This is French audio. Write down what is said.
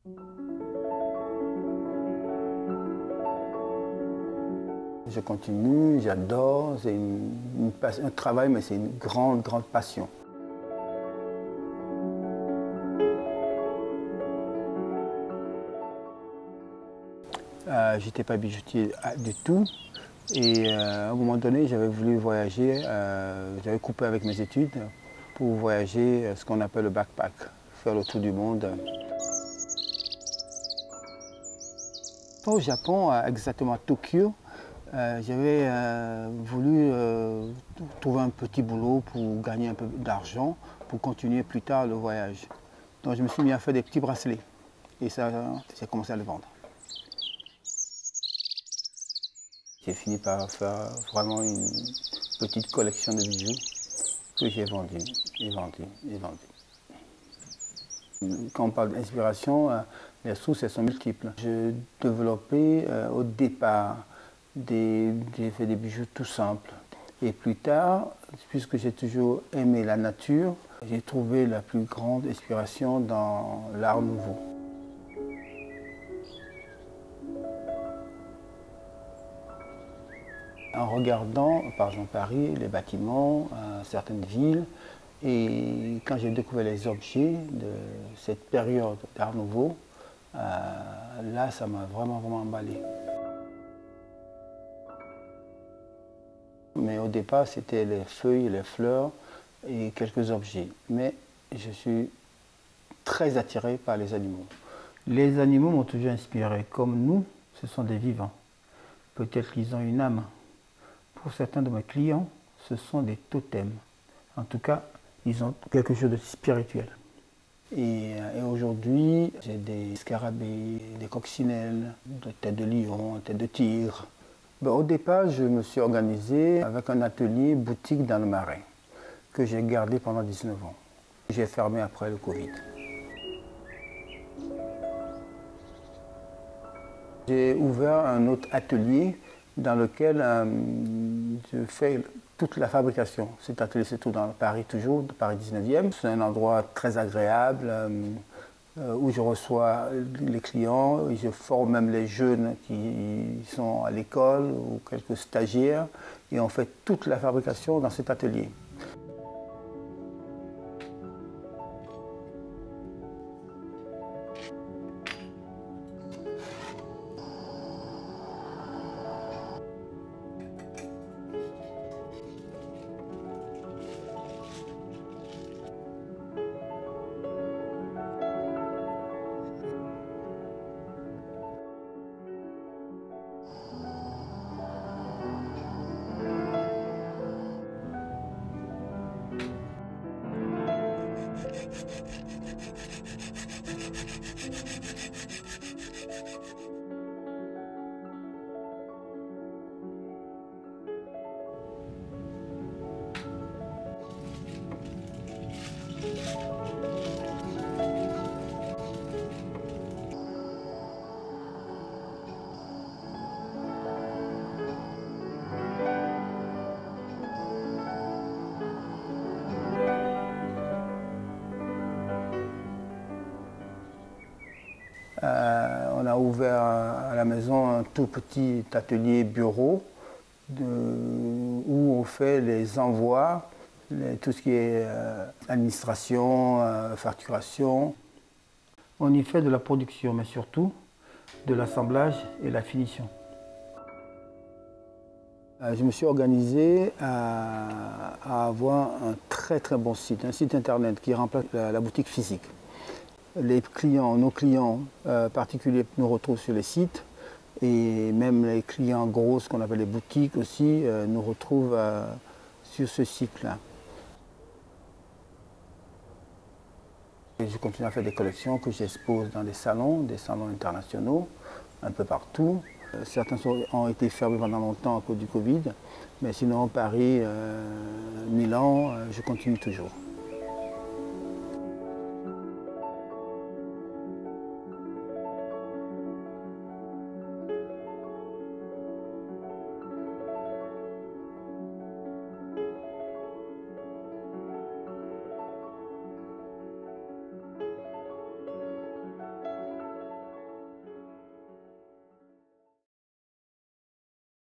Je continue, j'adore, c'est un travail, mais c'est une grande, grande passion. J'étais pas bijoutier du tout et à un moment donné, j'avais voulu voyager, j'avais coupé avec mes études pour voyager ce qu'on appelle le backpack, faire le tour du monde. Au Japon, exactement à Tokyo, j'avais voulu trouver un petit boulot pour gagner un peu d'argent pour continuer plus tard le voyage. Donc je me suis mis à faire des petits bracelets et ça, j'ai commencé à le vendre. J'ai fini par faire vraiment une petite collection de bijoux que j'ai vendu et vendu et vendu. Quand on parle d'inspiration, les sources elles sont multiples. Je développais au départ j'ai fait des bijoux tout simples. Et plus tard, puisque j'ai toujours aimé la nature, j'ai trouvé la plus grande inspiration dans l'art nouveau. En regardant, par exemple, Paris, les bâtiments, certaines villes, et quand j'ai découvert les objets de cette période d'art nouveau, là, ça m'a vraiment, vraiment emballé. Mais au départ, c'était les feuilles, les fleurs et quelques objets. Mais je suis très attiré par les animaux. Les animaux m'ont toujours inspiré. Comme nous, ce sont des vivants. Peut-être qu'ils ont une âme. Pour certains de mes clients, ce sont des totems. En tout cas, ils ont quelque chose de spirituel. Et aujourd'hui, j'ai des scarabées, des coccinelles, des têtes de lion, des têtes de tigre. Ben, au départ, je me suis organisé avec un atelier boutique dans le Marais, que j'ai gardé pendant 19 ans. J'ai fermé après le Covid. J'ai ouvert un autre atelier dans lequel je fais toute la fabrication. Cet atelier se trouve dans Paris toujours, Paris 19e. C'est un endroit très agréable où je reçois les clients et je forme même les jeunes qui sont à l'école ou quelques stagiaires et on fait toute la fabrication dans cet atelier. On a ouvert à la maison un tout petit atelier bureau où on fait les envois, tout ce qui est administration, facturation. On y fait de la production, mais surtout de l'assemblage et la finition. Je me suis organisé à avoir un très très bon site, un site internet qui remplace la boutique physique. Les clients, nos clients particuliers nous retrouvent sur les sites et même les clients gros, ce qu'on appelle les boutiques aussi, nous retrouvent sur ce site-là. Je continue à faire des collections que j'expose dans des salons internationaux, un peu partout. Certains ont été fermés pendant longtemps à cause du Covid, mais sinon Paris, Milan, je continue toujours.